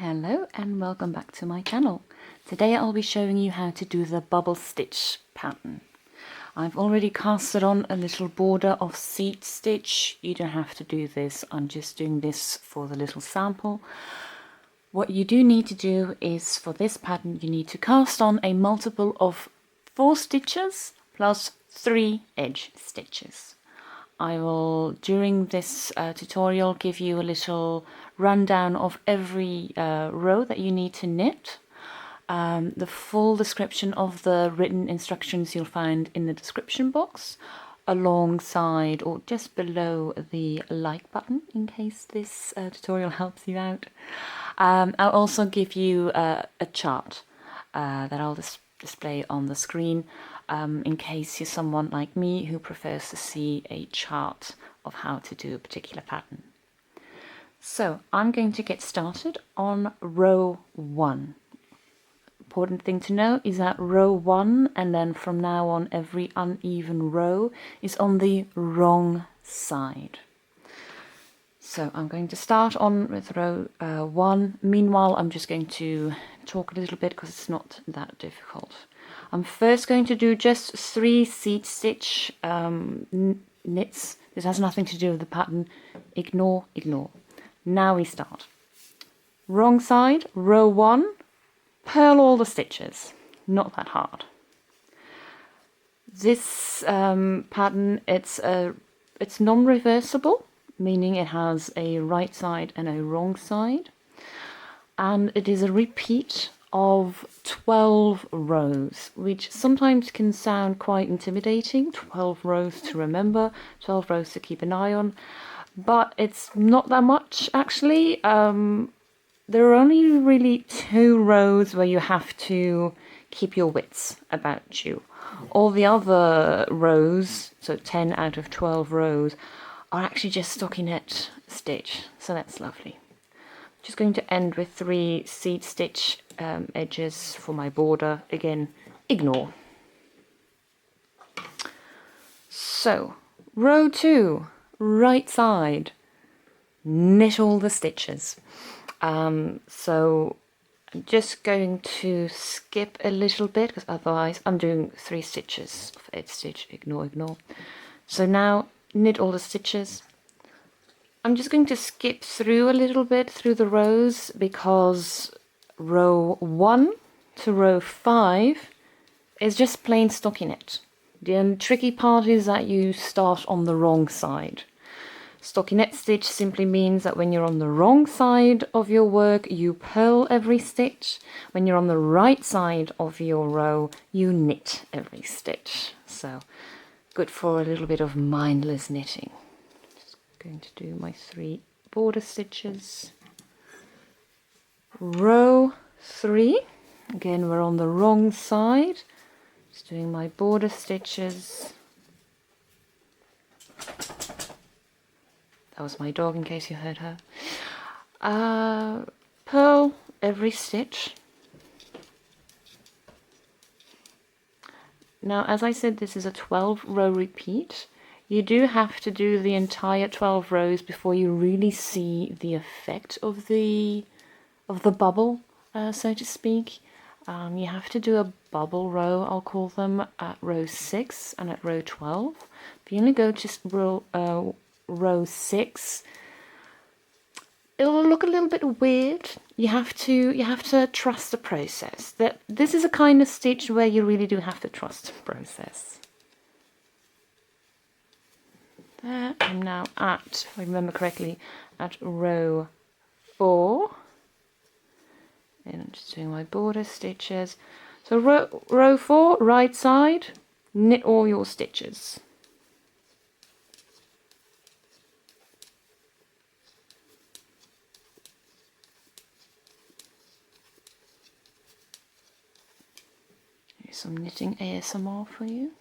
Hello and welcome back to my channel. Today I'll be showing you how to do the bubble stitch pattern. I've already casted on a little border of seed stitch. You don't have to do this, I'm just doing this for the little sample. What you do need to do is, for this pattern, you need to cast on a multiple of 4 stitches plus 3 edge stitches. I will, during this tutorial, give you a little rundown of every row that you need to knit. The full description of the written instructions you'll find in the description box, alongside or just below the like button, in case this tutorial helps you out. I'll also give you a chart that I'll display on the screen, in case you're someone like me who prefers to see a chart of how to do a particular pattern. So I'm going to get started on row 1. Important thing to know is that row 1, and then from now on every uneven row, is on the wrong side. So I'm going to start on with row 1. Meanwhile, I'm just going to talk a little bit because it's not that difficult. I'm first going to do just 3 seed stitch knits. This has nothing to do with the pattern. Ignore. Now we start. Wrong side, row 1, purl all the stitches. Not that hard. This pattern, it's non-reversible, meaning it has a right side and a wrong side, and it is a repeat of 12 rows, which sometimes can sound quite intimidating. 12 rows to remember, 12 rows to keep an eye on, but it's not that much actually. There are only really 2 rows where you have to keep your wits about you. All the other rows, so 10 out of 12 rows, are actually just stockinette stitch, so that's lovely. Just going to end with 3 seed stitch edges for my border. Again, ignore. So, row 2, right side, knit all the stitches. So I'm just going to skip a little bit because otherwise I'm doing 3 stitches of edge stitch. Ignore. So now knit all the stitches. I'm just going to skip through a little bit through the rows because row 1 to row 5 is just plain stockinette. The tricky part is that you start on the wrong side. Stockinette stitch simply means that when you're on the wrong side of your work, you purl every stitch. When you're on the right side of your row, you knit every stitch. So good for a little bit of mindless knitting. Just going to do my 3 border stitches. Row 3, again we're on the wrong side. Just doing my border stitches. That was my dog, in case you heard her. Purl every stitch. Now, as I said, this is a 12 row repeat. You do have to do the entire 12 rows before you really see the effect of the bubble, so to speak. You have to do a bubble row, I'll call them, at row 6 and at row 12. If you only go just row 6, it'll look a little bit weird. You have to trust the process. That this is a kind of stitch where you really do have to trust the process. There, I'm now at, if I remember correctly, at row 4. And I'm just doing my border stitches. So row 4, right side, knit all your stitches. Here's some knitting ASMR for you.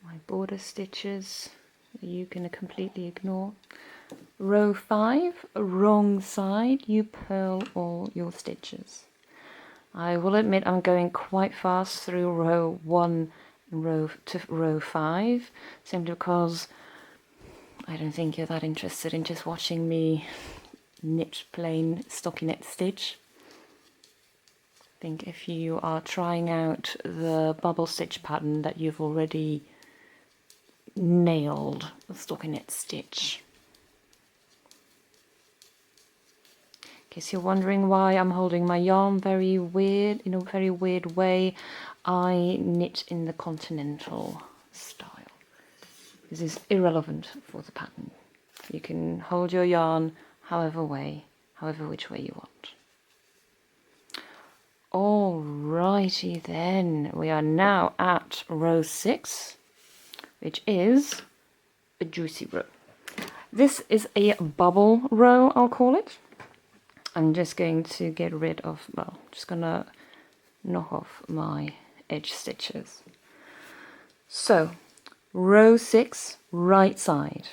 My border stitches you can completely ignore. Row 5, wrong side, you purl all your stitches. I will admit I'm going quite fast through row 1 and row to row 5, simply because I don't think you're that interested in just watching me knit plain stockinette stitch. I think if you are trying out the bubble stitch pattern that you've already nailed the stockinette stitch. In case you're wondering why I'm holding my yarn very weird, in a very weird way, I knit in the continental style. This is irrelevant for the pattern. You can hold your yarn however which way you want. Alrighty then, we are now at row 6, which is a juicy row. This is a bubble row, I'll call it. I'm just going to get rid of, well, just gonna knock off my edge stitches. So, row 6, right side.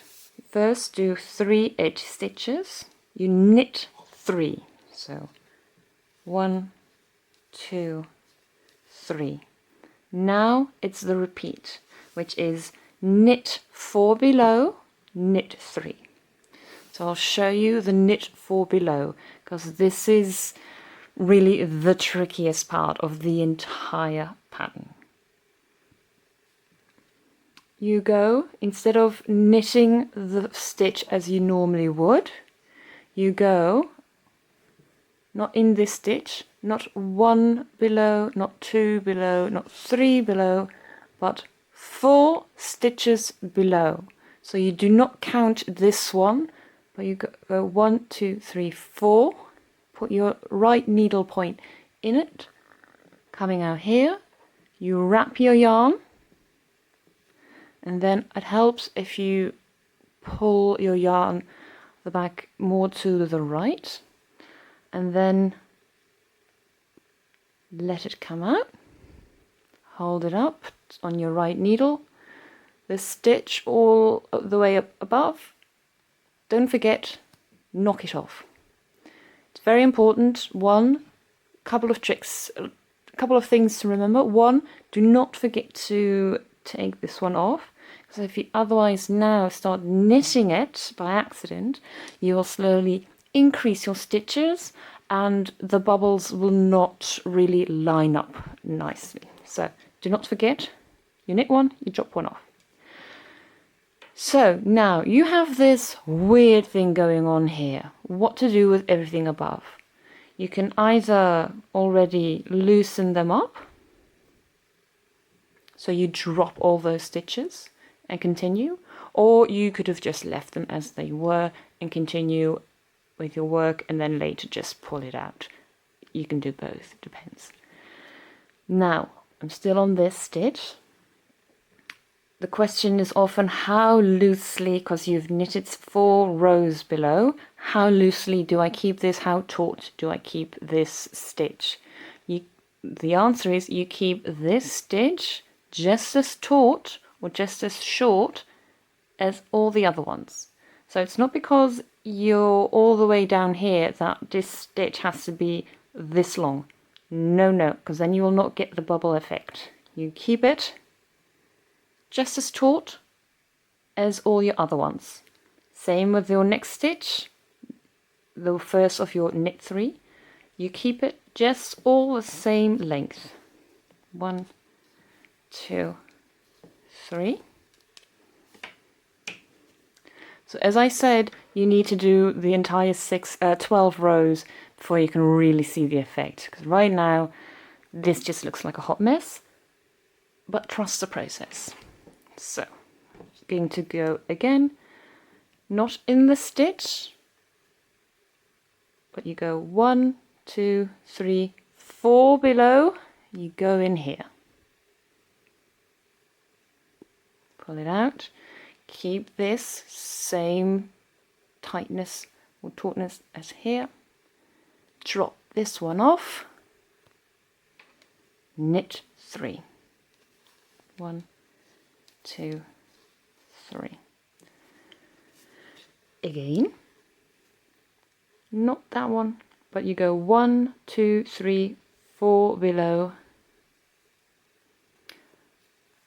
First do 3 edge stitches. You knit 3. So 1, 2, 3. Now it's the repeat, which is knit 4 below, knit 3. So I'll show you the knit 4 below, because this is really the trickiest part of the entire pattern. You go, instead of knitting the stitch as you normally would, you go not in this stitch, not 1 below, not 2 below, not 3 below, but 4 stitches below. So you do not count this one, but you go 1, 2, 3, 4, put your right needle point in it, coming out here, you wrap your yarn, and then it helps if you pull your yarn the back more to the right, and then let it come out, hold it up on your right needle, the stitch all the way up above. Don't forget, knock it off. It's very important. One, couple of tricks, a couple of things to remember. One, do not forget to take this one off, because if you otherwise now start knitting it by accident, you will slowly increase your stitches and the bubbles will not really line up nicely. So do not forget, you knit one, you drop one off. So now you have this weird thing going on here. What to do with everything above? You can either already loosen them up, so you drop all those stitches and continue, or you could have just left them as they were and continue with your work and then later just pull it out. You can do both, it depends. Now, I'm still on this stitch. The question is often how loosely, because you've knitted 4 rows below, how loosely do I keep this? How taut do I keep this stitch? The answer is you keep this stitch just as taut or just as short as all the other ones. So it's not because you're all the way down here that this stitch has to be this long. No, because then you will not get the bubble effect. You keep it just as taut as all your other ones. Same with your next stitch, the first of your knit 3. You keep it just all the same length. 1, 2, 3. So as I said, you need to do the entire 12 rows before you can really see the effect. Because right now, this just looks like a hot mess, but trust the process. So, going to go again, not in the stitch, but you go 1, 2, 3, 4 below, you go in here. Pull it out, keep this same tightness or tautness as here, drop this one off, knit 3. 1, 2, 3. Again, not that one, but you go 1, 2, 3, 4 below.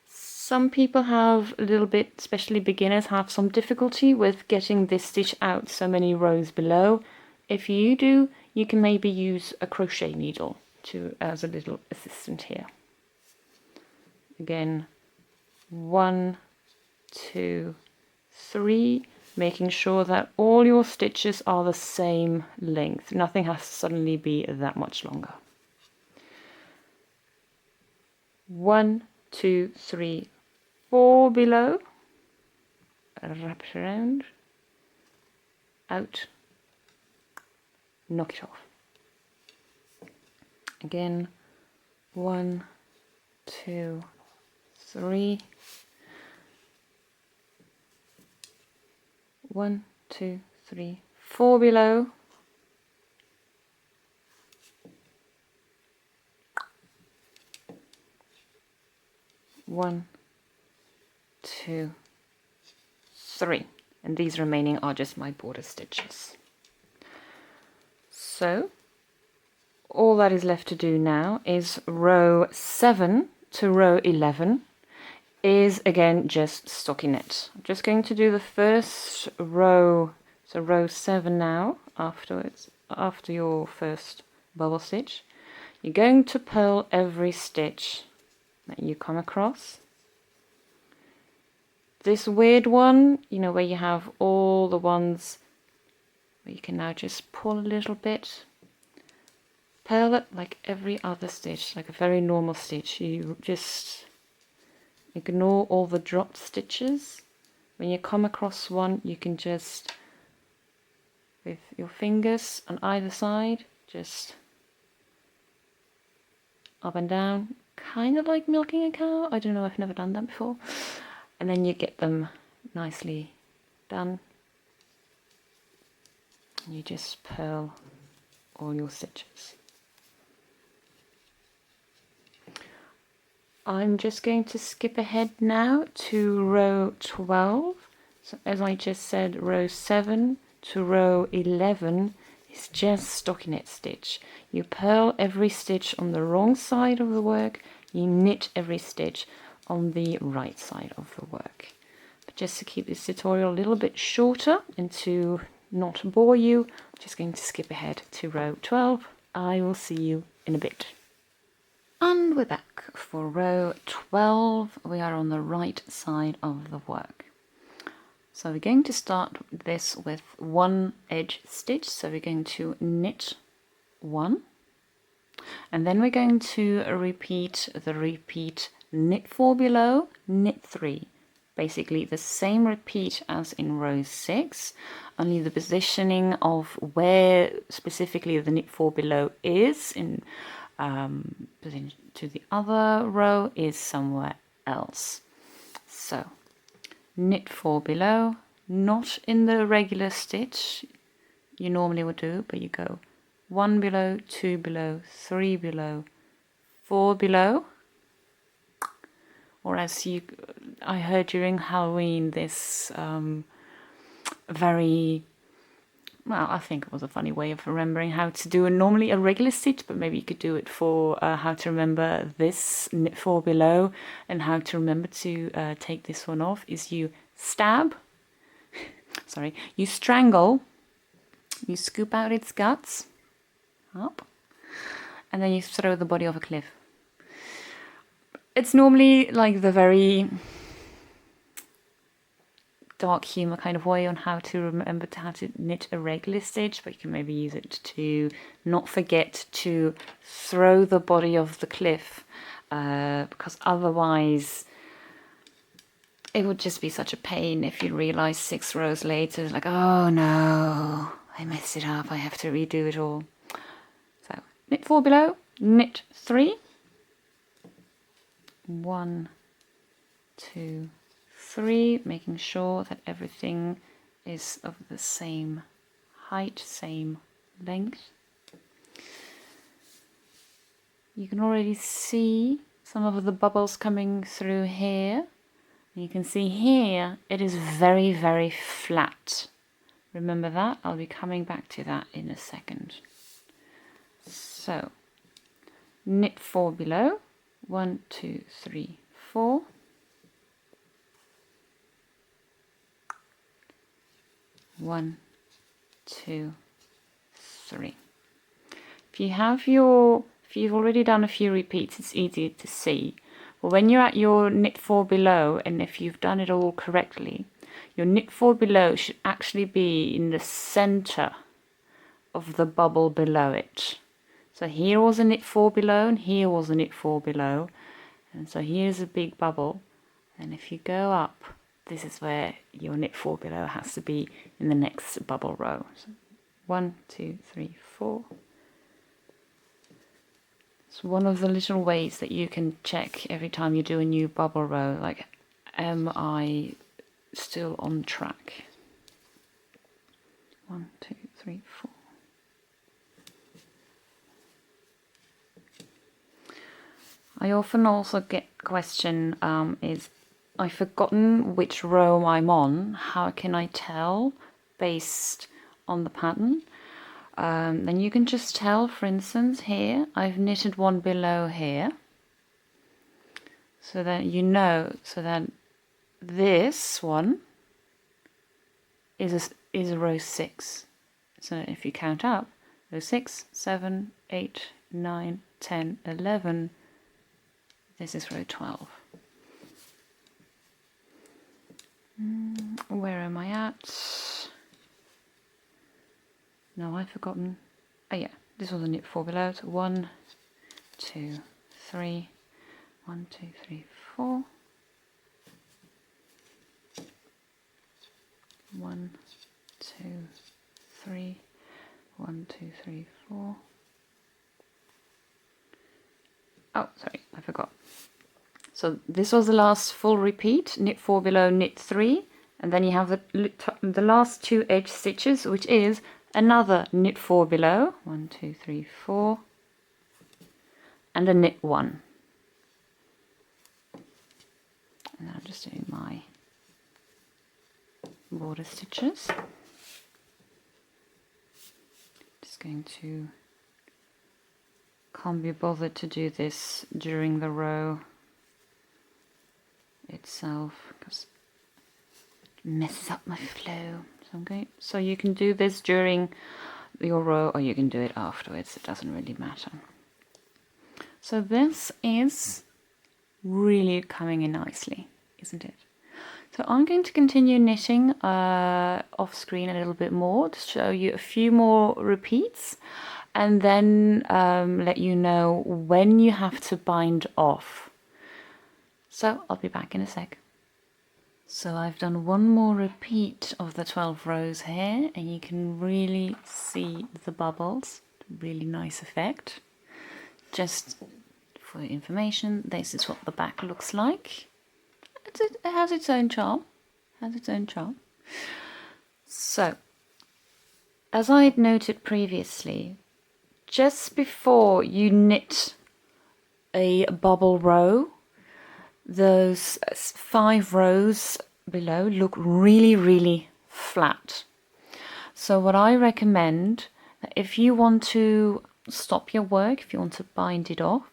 Some people have a little bit, especially beginners, have some difficulty with getting this stitch out so many rows below. If you do, you can maybe use a crochet needle as a little assistant here. Again, 1, 2, 3, making sure that all your stitches are the same length. Nothing has to suddenly be that much longer. 1, 2, 3, 4 below, wrap it around, out, knock it off. Again, 1, 2, 3, 1, 2, 3, 4 below, 1, 2, 3, and these remaining are just my border stitches. So all that is left to do now is row 7 to row 11 is again just stockinette. I'm just going to do the first row, so row 7 now, afterwards, after your first bubble stitch. You're going to purl every stitch that you come across. This weird one, you know, where you have all the ones where you can now just pull a little bit. Purl it like every other stitch, like a very normal stitch. You just ignore all the dropped stitches. When you come across one, you can just, with your fingers on either side, just up and down, kind of like milking a cow. I don't know, I've never done that before. And then you get them nicely done. You just purl all your stitches. I'm just going to skip ahead now to row 12. So as I just said, row 7 to row 11 is just stockinette stitch. You purl every stitch on the wrong side of the work, you knit every stitch on the right side of the work. But just to keep this tutorial a little bit shorter and to not bore you, I'm just going to skip ahead to row 12. I will see you in a bit. And we're back for row 12. We are on the right side of the work. So we're going to start this with one edge stitch. So we're going to knit 1, and then we're going to repeat knit 4 below, knit 3. Basically the same repeat as in row 6, only the positioning of where specifically the knit 4 below is in to the other row is somewhere else. So knit 4 below, not in the regular stitch you normally would do, but you go 1 below, 2 below, 3 below, 4 below. Or as I heard during Halloween this very, well, I think it was a funny way of remembering how to do normally a regular stitch, but maybe you could do it for how to remember this knit 4 below, and how to remember to take this one off is you stab, sorry, you strangle, you scoop out its guts, up, and then you throw the body off a cliff. It's normally like the very dark humor kind of way on how to remember how to knit a regular stitch, but you can maybe use it to not forget to throw the body off the cliff, because otherwise it would just be such a pain if you realize 6 rows later, like, oh no, I messed it up, I have to redo it all. So knit 4 below, knit 3, 1, 2, 3, making sure that everything is of the same height, same length. You can already see some of the bubbles coming through here. You can see here it is very, very flat. Remember that? I'll be coming back to that in a second. So knit 4 below, 1, 2, 3, 4, 1, 2, 3. If you've already done a few repeats, it's easy to see. But when you're at your knit 4 below, and if you've done it all correctly, your knit 4 below should actually be in the center of the bubble below it. So here was a knit 4 below, and here was a knit 4 below, and so here's a big bubble, and if you go up, this is where your knit 4 below has to be in the next bubble row. So 1, 2, 3, 4. It's one of the little ways that you can check every time you do a new bubble row, like, am I still on track? 1, 2, 3, 4. I often also get question is, I've forgotten which row I'm on. How can I tell based on the pattern? Then you can just tell, for instance, here I've knitted one below here, so that you know, so that this one is a row 6. So if you count up, row 6, 7, 8, 9, 10, 11. This is row 12. Where am I at? No, I've forgotten. Oh yeah, this was a knit 4 below. So 1, 2, 3, 1, 2, 3, 4. 1, 2, 3, 1, 2, 3, 4. Oh, sorry, I forgot. So this was the last full repeat, knit 4 below, knit 3, and then you have the last 2 edge stitches, which is another knit 4 below, 1, 2, 3, 4, and a knit 1. And I'm just doing my border stitches. Just going to, can't be bothered to do this during the row itself because it messes up my flow. So you can do this during your row or you can do it afterwards, it doesn't really matter. So this is really coming in nicely, isn't it? So I'm going to continue knitting off screen a little bit more to show you a few more repeats and then let you know when you have to bind off. So I'll be back in a sec. So I've done one more repeat of the 12 rows here and you can really see the bubbles, really nice effect. Just for your information, this is what the back looks like. It has its own charm, So, as I had noted previously, just before you knit a bubble row, those 5 rows below look really, really flat. So what I recommend, if you want to stop your work, if you want to bind it off,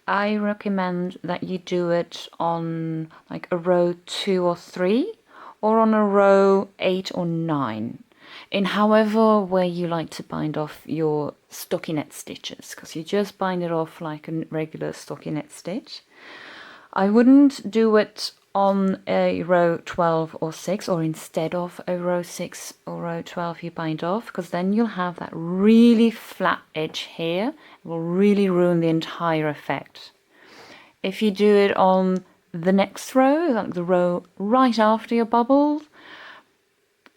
I recommend that you do it on like a row 2 or 3 or on a row 8 or 9, in however way you like to bind off your stockinette stitches, because you just bind it off like a regular stockinette stitch. I wouldn't do it on a row 12 or 6 or instead of a row 6 or row 12 you bind off, because then you'll have that really flat edge here. It will really ruin the entire effect. If you do it on the next row, like the row right after your bubble,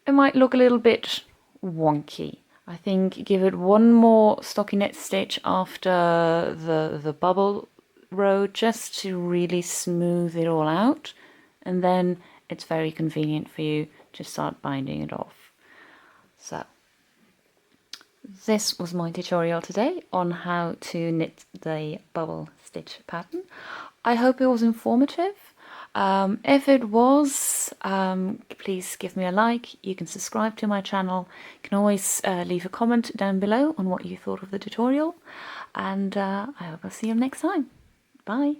it might look a little bit wonky. I think give it one more stockinette stitch after the bubble row just to really smooth it all out, and then it's very convenient for you to start binding it off. So this was my tutorial today on how to knit the bubble stitch pattern. I hope it was informative. If it was, please give me a like. You can subscribe to my channel. You can always leave a comment down below on what you thought of the tutorial. and I hope I'll see you next time. Bye.